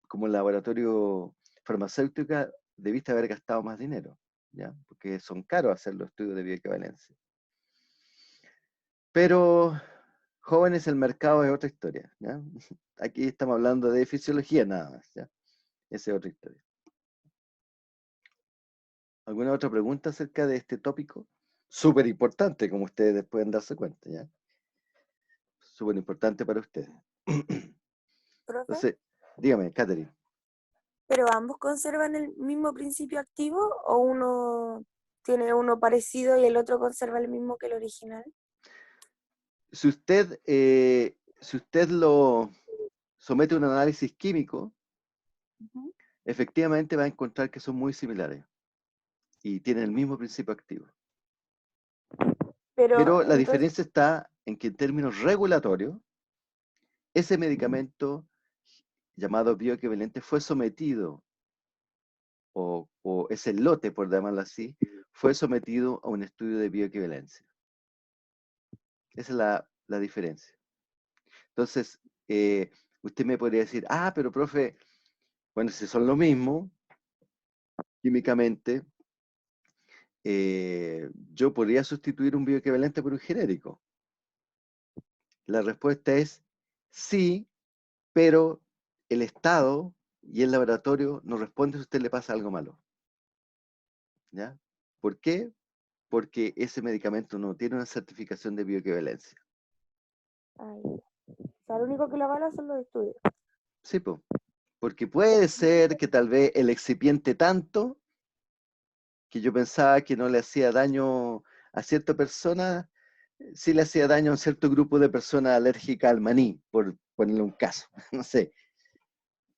como el laboratorio farmacéutico debiste haber gastado más dinero, ¿ya? Porque son caros hacer los estudios de bioequivalencia. Pero, jóvenes, el mercado es otra historia, ¿ya? Aquí estamos hablando de fisiología nada más, ¿ya? Esa es otra historia. ¿Alguna otra pregunta acerca de este tópico? Súper importante, como ustedes pueden darse cuenta, ¿ya? Súper importante para ustedes. Profe, Entonces, dígame, Catherine. ¿pero ambos conservan el mismo principio activo o uno tiene uno parecido y el otro conserva el mismo que el original? Si usted lo somete a un análisis químico, Ujú. efectivamente va a encontrar que son muy similares y tienen el mismo principio activo. Pero Pero la entonces, diferencia está en que en términos regulatorios, ese medicamento llamado bioequivalente fue sometido, o ese lote, por llamarlo así, fue sometido a un estudio de bioequivalencia. Esa es la diferencia. Entonces, usted me podría decir, pero profe, bueno, si son lo mismo, químicamente, yo podría sustituir un bioequivalente por un genérico. La respuesta es sí, pero el Estado y el laboratorio no responden si a usted le pasa algo malo, ¿ya? ¿Por qué? Porque ese medicamento no tiene una certificación de bioequivalencia. ay, o sea, lo único que lo avala son los estudios. Sí, po. Porque puede ser que tal vez el excipiente tanto que yo pensaba que no le hacía daño a cierta persona, sí le hacía daño a un cierto grupo de personas alérgicas al maní, por ponerle un caso, no sé,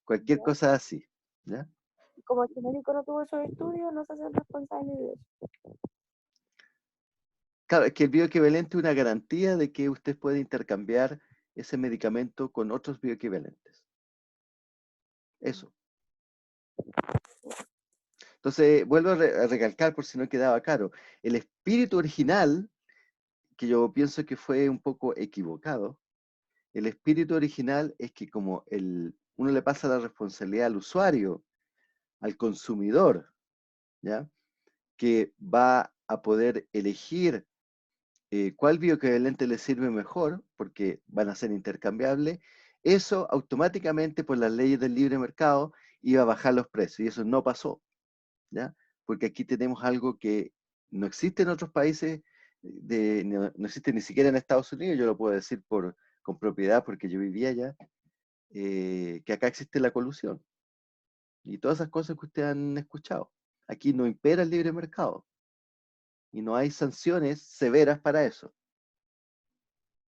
cualquier ¿Ya? cosa así, ¿ya? Y como el genérico no tuvo esos estudios, no se hacen responsables de eso. Claro, es que el bioequivalente es una garantía de que usted puede intercambiar ese medicamento con otros bioequivalentes. Eso. Entonces, vuelvo a recalcar por si no quedaba claro, el espíritu original, que yo pienso que fue un poco equivocado, el espíritu original es que como uno le pasa la responsabilidad al usuario, al consumidor, ¿ya? Que va a poder elegir cuál bioequivalente le sirve mejor, porque van a ser intercambiables, eso automáticamente por las leyes del libre mercado iba a bajar los precios, y eso no pasó, ¿ya? Porque aquí tenemos algo que no existe en otros países, no existe ni siquiera en Estados Unidos, yo lo puedo decir con propiedad porque yo vivía allá, que acá existe la colusión, y todas esas cosas que ustedes han escuchado. Aquí no impera el libre mercado, y no hay sanciones severas para eso.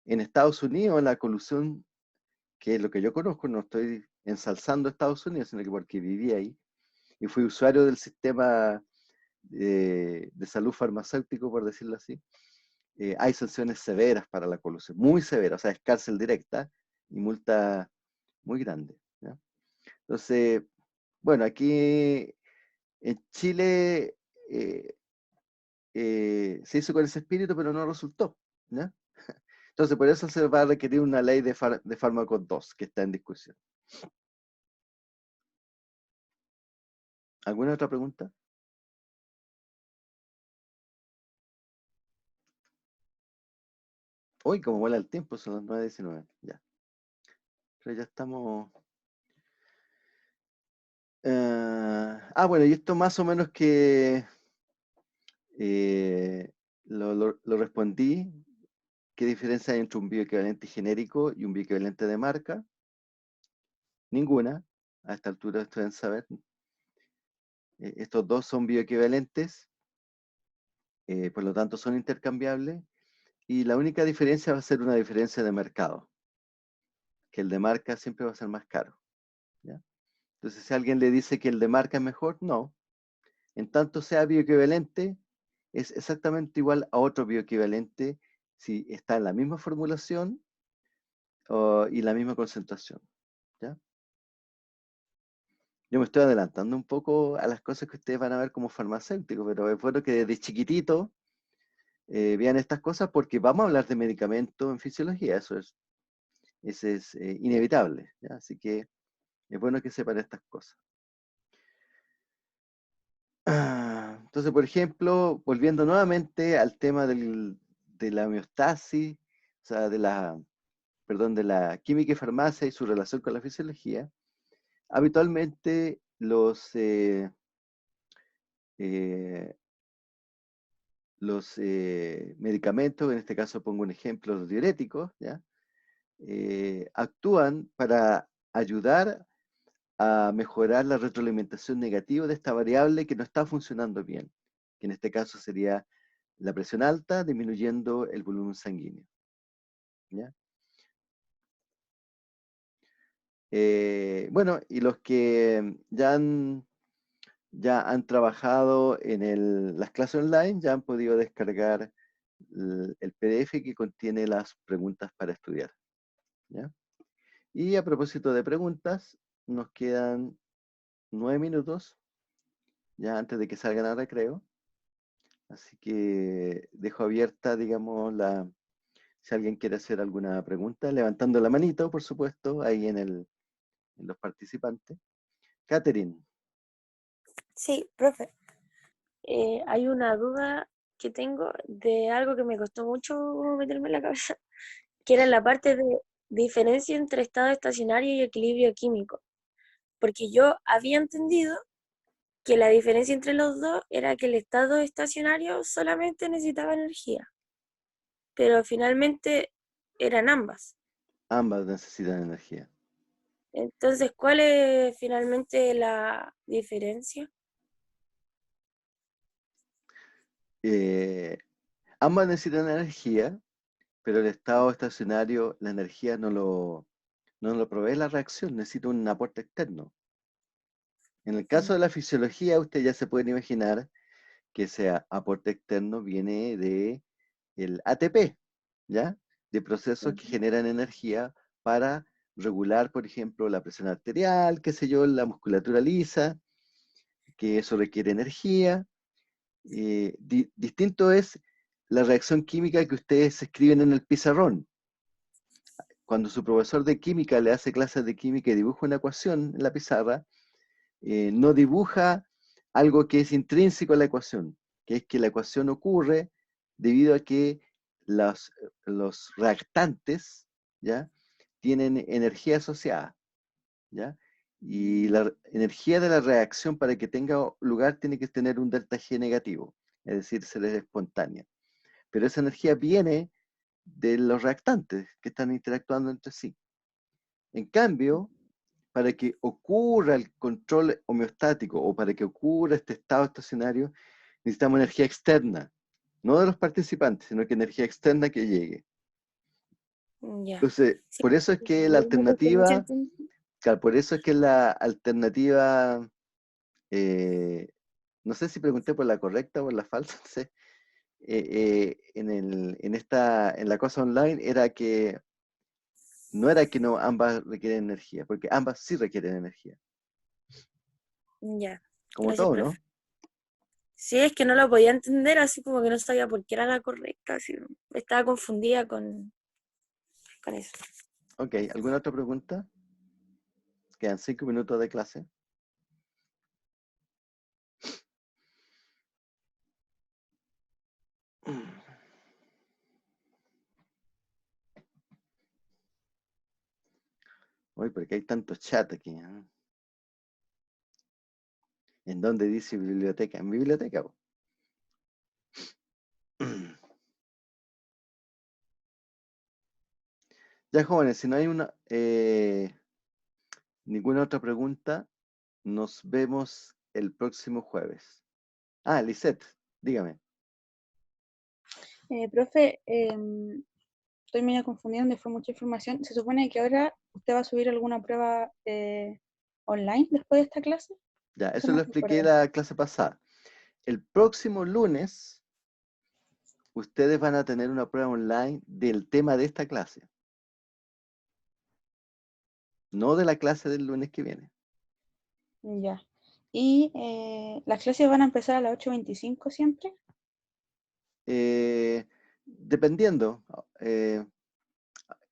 En Estados Unidos la colusión, que es lo que yo conozco, no estoy ensalzando a Estados Unidos, sino que porque viví ahí, y fui usuario del sistema de salud farmacéutico, por decirlo así, hay sanciones severas para la colusión, muy severas, o sea, es cárcel directa y multa muy grande, ¿ya? Entonces, bueno, aquí en Chile se hizo con ese espíritu, pero no resultó, ¿ya? Entonces, por eso se va a requerir una ley de fármacos 2, que está en discusión. ¿Alguna otra pregunta? Uy, como vuela el tiempo, son las 9:19, ya. Pero ya estamos... bueno, y esto más o menos que lo respondí. ¿Qué diferencia hay entre un bioequivalente genérico y un bioequivalente de marca? Ninguna. A esta altura ustedes deben saber. Estos dos son bioequivalentes, por lo tanto son intercambiables, y la única diferencia va a ser una diferencia de mercado, que el de marca siempre va a ser más caro, ¿ya? Entonces, si alguien le dice que el de marca es mejor, no. En tanto sea bioequivalente, es exactamente igual a otro bioequivalente si está en la misma formulación y la misma concentración, ¿ya? Yo me estoy adelantando un poco a las cosas que ustedes van a ver como farmacéuticos, pero es bueno que desde chiquitito vean estas cosas porque vamos a hablar de medicamentos en fisiología, eso es inevitable, ¿ya? Así que es bueno que sepan estas cosas. Entonces, por ejemplo, volviendo nuevamente al tema de la homeostasis, o sea, de la química y farmacia y su relación con la fisiología, habitualmente los medicamentos, en este caso pongo un ejemplo, los diuréticos, ¿ya? Actúan para ayudar a mejorar la retroalimentación negativa de esta variable que no está funcionando bien, que en este caso sería la presión alta disminuyendo el volumen sanguíneo, ¿ya? Bueno, y los que ya han trabajado en las clases online ya han podido descargar el PDF que contiene las preguntas para estudiar, ¿ya? Y a propósito de preguntas, nos quedan 9 minutos, ya antes de que salgan a recreo. Así que dejo abierta, digamos, si alguien quiere hacer alguna pregunta, levantando la manito, por supuesto, ahí en los participantes. Catherine. Sí, profe. Hay una duda que tengo de algo que me costó mucho meterme en la cabeza, que era la parte de diferencia entre estado estacionario y equilibrio químico. Porque yo había entendido que la diferencia entre los dos era que el estado estacionario solamente necesitaba energía, pero finalmente eran ambas. Ambas necesitan energía. Entonces, ¿cuál es finalmente la diferencia? Ambas necesitan energía, pero el estado estacionario, la energía no lo provee la reacción, necesita un aporte externo. En el caso de la fisiología, ustedes ya se pueden imaginar que ese aporte externo viene de el ATP, ¿ya? De procesos que generan energía para regular, por ejemplo, la presión arterial, qué sé yo, la musculatura lisa, que eso requiere energía. Distinto es la reacción química que ustedes escriben en el pizarrón. Cuando su profesor de química le hace clases de química y dibuja una ecuación en la pizarra, no dibuja algo que es intrínseco a la ecuación, que es que la ecuación ocurre debido a que los reactantes, ¿ya?, tienen energía asociada, ¿ya? Y la energía de la reacción para que tenga lugar tiene que tener un delta G negativo, es decir, ser espontánea. Pero esa energía viene de los reactantes que están interactuando entre sí. En cambio, para que ocurra el control homeostático o para que ocurra este estado estacionario, necesitamos energía externa, no de los participantes, sino que energía externa que llegue. Ya. Entonces, Sí, por eso es que la me costó mucho alternativa, entender. claro, por eso es que la alternativa, no sé si pregunté por la correcta o por la falsa, no sé, en la cosa online era que no era que no ambas requieren energía, porque ambas sí requieren energía, Ya. como Gracias, todo, profe. ¿no? Sí, es que no lo podía entender, así como que no sabía por qué era la correcta, así, estaba confundida con eso. Ok, ¿alguna otra pregunta? Quedan 5 minutos de clase. Uy, porque hay tantos chats aquí, ¿eh? ¿En dónde dice biblioteca? En biblioteca, po. Ya, jóvenes, si no hay ninguna otra pregunta, nos vemos el próximo jueves. Ah, Lisette, dígame. Profe, estoy medio confundida, donde fue mucha información. ¿Se supone que ahora usted va a subir alguna prueba online después de esta clase? Ya, eso ¿Cómo lo se expliqué acuerda? la clase pasada. El próximo lunes, ustedes van a tener una prueba online del tema de esta clase, no de la clase del lunes que viene. Ya. ¿Y las clases van a empezar a las 8:25 siempre? Dependiendo,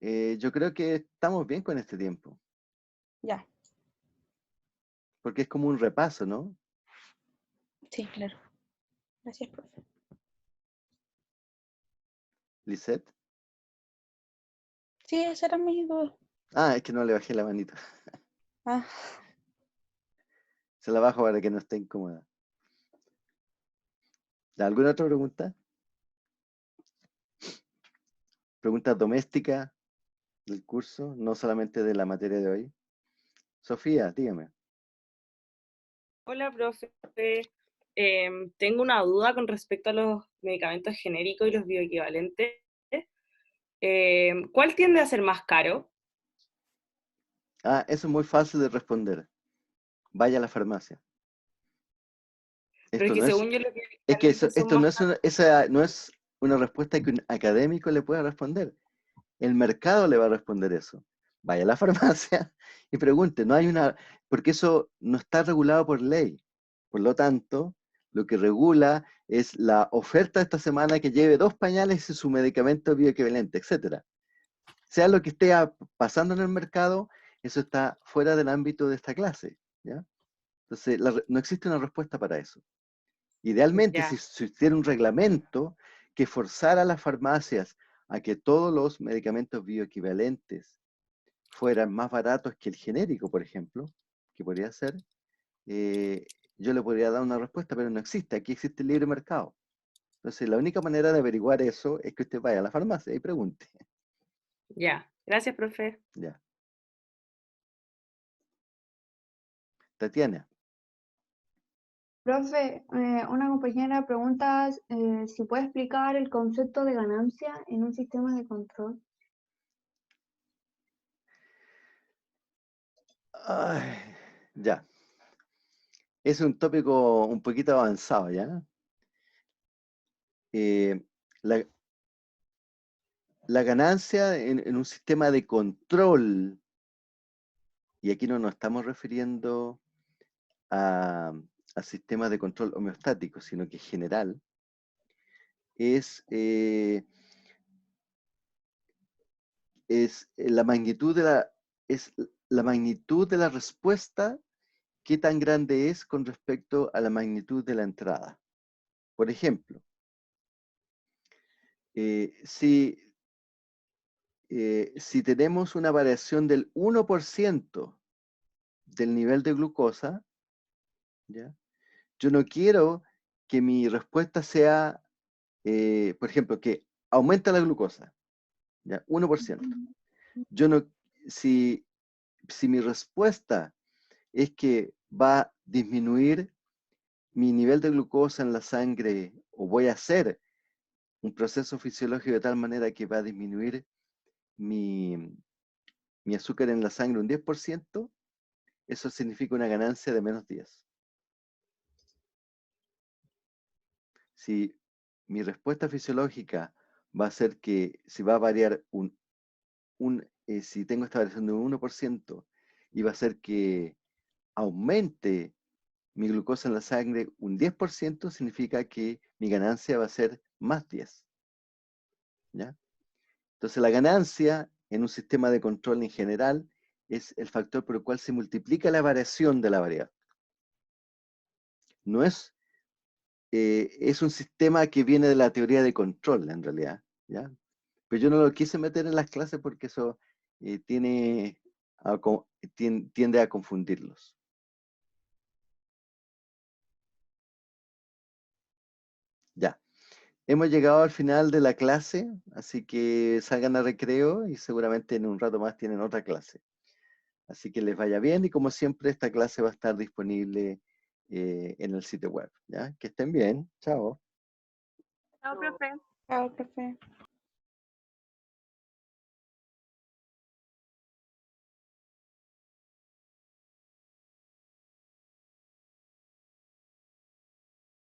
yo creo que estamos bien con este tiempo, Ya, porque es como un repaso, ¿no? sí, claro. Gracias, profe. Lisette. Sí, esa era mi duda. Ah, es que no le bajé la manito. Ah, Se la bajo para que no esté incómoda. ¿Alguna otra pregunta? ¿Pregunta doméstica del curso, no solamente de la materia de hoy? Sofía, dígame. Hola, profe. Tengo una duda con respecto a los medicamentos genéricos y los bioequivalentes. ¿Cuál tiende a ser más caro? Ah, eso es muy fácil de responder. Vaya a la farmacia. Pero es Esto que no es, según yo los es que bioequivalentes son esto no más es caros. esa no es una respuesta que un académico le pueda responder. El mercado le va a responder eso. Vaya a la farmacia y pregunte, no hay una, porque eso no está regulado por ley. Por lo tanto, lo que regula es la oferta esta semana que lleve 2 pañales y su medicamento bioequivalente, etcétera. Sea lo que esté pasando en el mercado, eso está fuera del ámbito de esta clase, ¿ya? Entonces, no existe una respuesta para eso. Idealmente, si Ya, existiera un reglamento que forzara a las farmacias a que todos los medicamentos bioequivalentes fueran más baratos que el genérico, por ejemplo, que podría ser, yo le podría dar una respuesta, pero no existe. Aquí existe el libre mercado. Entonces, la única manera de averiguar eso es que usted vaya a la farmacia y pregunte. ya. Gracias, profe. Ya. Tatiana. Profe, una compañera pregunta si puede explicar el concepto de ganancia en un sistema de control. Ay, ya. Es un tópico un poquito avanzado, ¿ya? La, la ganancia en un sistema de control, y aquí no nos estamos refiriendo a sistemas de control homeostáticos, sino que general, es la magnitud es la magnitud de la respuesta, qué tan grande es con respecto a la magnitud de la entrada. Por ejemplo, si tenemos una variación del 1% del nivel de glucosa, ¿ya? Yo no quiero que mi respuesta sea, por ejemplo, que aumenta la glucosa, ¿ya? 1%. Yo no, si, si mi respuesta es que va a disminuir mi nivel de glucosa en la sangre, o voy a hacer un proceso fisiológico de tal manera que va a disminuir mi azúcar en la sangre un 10%, eso significa una ganancia de menos 10. Si mi respuesta fisiológica va a ser que si va a variar si tengo esta variación de un 1% y va a ser que aumente mi glucosa en la sangre un 10%, significa que mi ganancia va a ser más 10. ¿Ya? Entonces la ganancia en un sistema de control en general es el factor por el cual se multiplica la variación de la variable. No es un sistema que viene de la teoría de control, en realidad, ¿ya? Pero yo no lo quise meter en las clases porque eso tiende a confundirlos. Ya. Hemos llegado al final de la clase, así que salgan a recreo y seguramente en un rato más tienen otra clase. Así que les vaya bien y como siempre esta clase va a estar disponible en el sitio web. ¿Ya? Que estén bien. Chao. Chao, profe. Chao, profe.